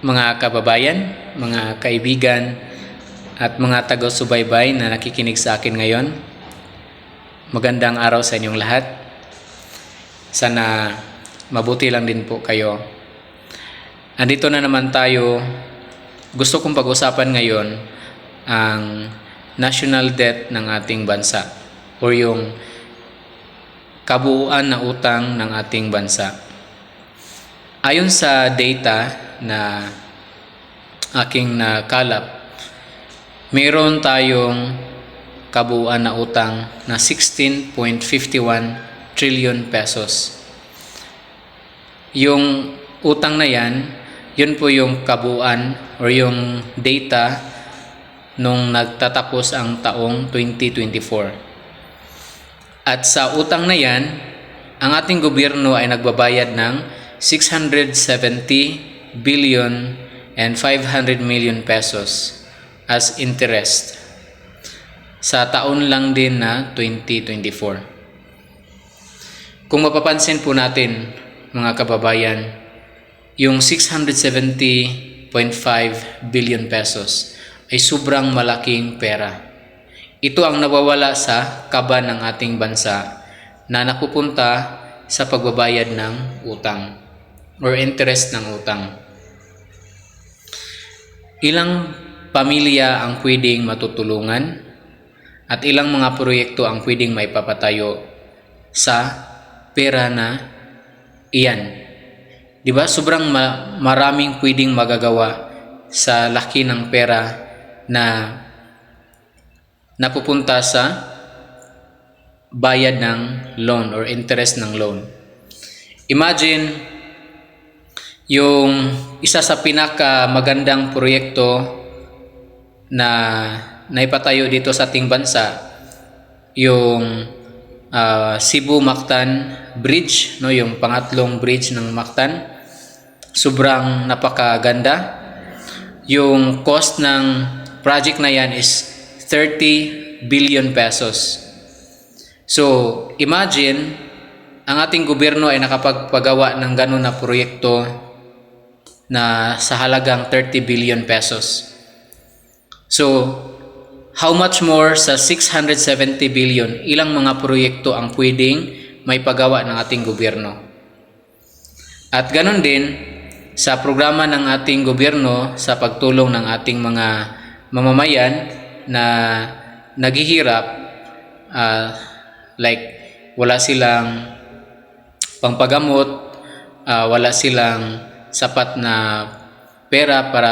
mga kababayan, mga kaibigan, at mga taga-subaybay na nakikinig sa akin ngayon. Magandang araw sa inyong lahat. Sana mabuti lang din po kayo. Andito na naman tayo. Gusto kong pag-usapan ngayon ang national debt ng ating bansa o yung kabuuan na utang ng ating bansa. Ayon sa data na aking nakalap, mayroon tayong kabuuan na utang na 16.51 trillion pesos. Yung utang na yan, yun po yung kabuuan or yung data nung nagtatapos ang taong 2024. At sa utang na yan, ang ating gobyerno ay nagbabayad ng 670 billion and 500 million pesos as interest sa taon lang din na 2024. Kung mapapansin po natin, mga kababayan, yung 670.5 billion pesos ay sobrang malaking pera. Ito ang nawawala sa kaba ng ating bansa na napupunta sa pagbabayad ng utang or interest ng utang. Ilang pamilya ang pwedeng matutulungan at ilang mga proyekto ang pwedeng maipapatayo sa pera na iyan. Diba? Sobrang maraming pwedeng magagawa sa laki ng pera na napupunta sa bayad ng loan or interest ng loan. Imagine yung isa sa pinaka magandang proyekto na naipatayo dito sa ating bansa, yung Cebu-Mactan Bridge, no, yung pangatlong bridge ng Mactan. Sobrang napakaganda. Yung cost ng project na yan is 30 billion pesos. So, imagine, ang ating gobyerno ay nakapagpagawa ng ganun na proyekto na sa halagang 30 billion pesos. So, how much more sa 670 billion, ilang mga proyekto ang pwedeng may pagawa ng ating gobyerno. At ganun din, sa programa ng ating gobyerno sa pagtulong ng ating mga mamamayan na naghihirap, like wala silang pangpagamot, wala silang sapat na pera para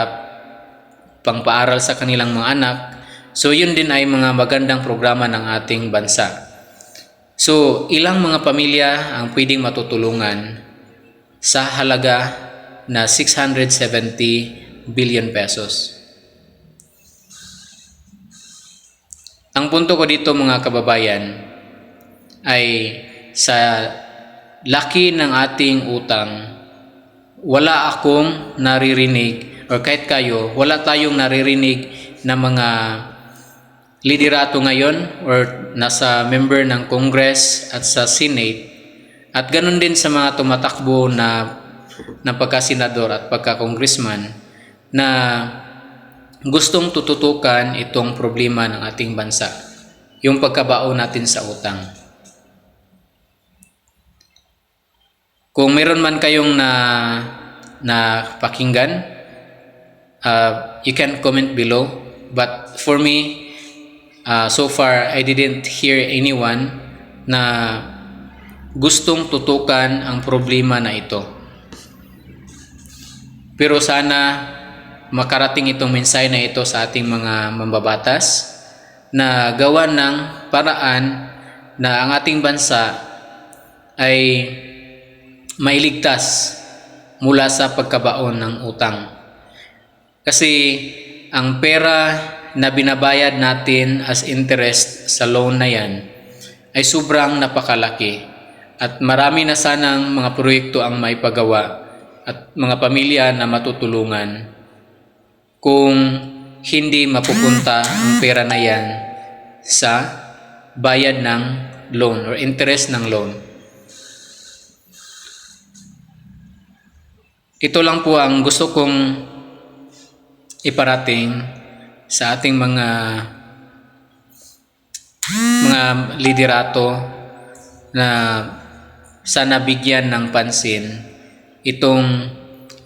pangpaaral sa kanilang mga anak. So yun din ay mga magandang programa ng ating bansa. So ilang mga pamilya ang pwedeng matutulungan sa halaga na 670 billion pesos. Ang punto ko dito, mga kababayan, ay sa laki ng ating utang, wala akong naririnig, or kahit kayo, wala tayong naririnig na mga liderato ngayon or nasa member ng Congress at sa Senate, at ganun din sa mga tumatakbo na pagka-senador at pagka-congressman na gustong tututukan itong problema ng ating bansa, yung pagkabao natin sa utang. Kung meron man kayong na pakinggan, you can comment below. But for me, so far, I didn't hear anyone na gustong tutukan ang problema na ito. Pero sana makarating itong mensahe na ito sa ating mga mambabatas na gawan ng paraan na ang ating bansa ay mailigtas mula sa pagkabaon ng utang. Kasi ang pera na binabayad natin as interest sa loan na yan ay sobrang napakalaki at marami na sanang mga proyekto ang maipagawa at mga pamilya na matutulungan kung hindi mapupunta ang pera na yan sa bayad ng loan or interest ng loan. Ito lang po ang gusto kong iparating sa ating mga liderato na sana bigyan ng pansin itong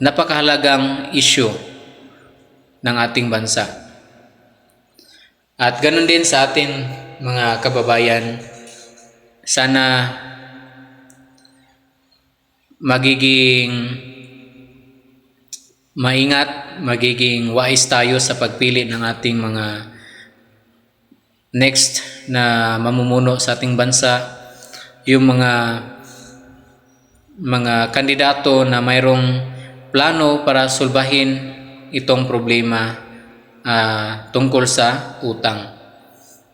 napakahalagang issue ng ating bansa. At ganun din sa atin mga kababayan, sana magiging maingat, magiging wise tayo sa pagpili ng ating mga next na mamumuno sa ating bansa, yung mga kandidato na mayroong plano para sulbahin itong problema tungkol sa utang.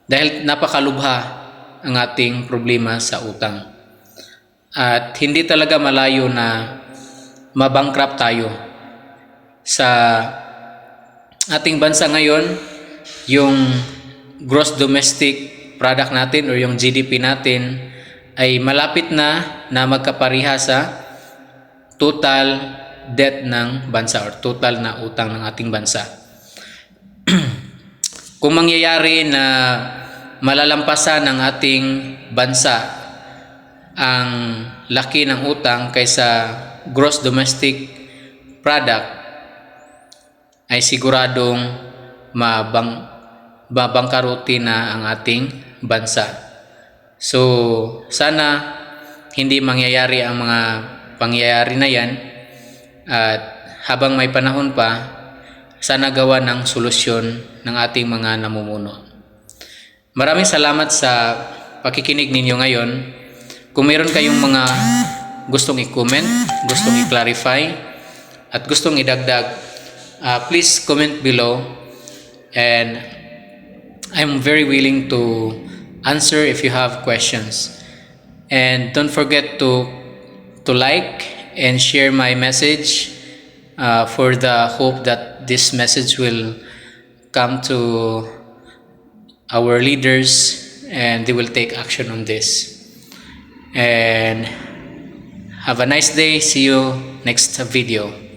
Dahil napakalubha ang ating problema sa utang. At hindi talaga malayo na mabankrupt tayo. Sa ating bansa ngayon, yung gross domestic product natin o yung GDP natin ay malapit na magkapariha sa total debt ng bansa or total na utang ng ating bansa. Kung mangyayari na malalampasan ng ating bansa ang laki ng utang kaysa gross domestic product, ay siguradong babangkaruti na ang ating bansa. So, sana hindi mangyayari ang mga pangyayari na yan, at habang may panahon pa, sana gawa ng solusyon ng ating mga namumuno. Maraming salamat sa pakikinig ninyo ngayon. Kung meron kayong mga gustong i-comment, gustong i-clarify, at gustong idagdag, please comment below, and I'm very willing to answer if you have questions. And don't forget to like and share my message for the hope that this message will come to our leaders and they will take action on this. And have a nice day. See you next video.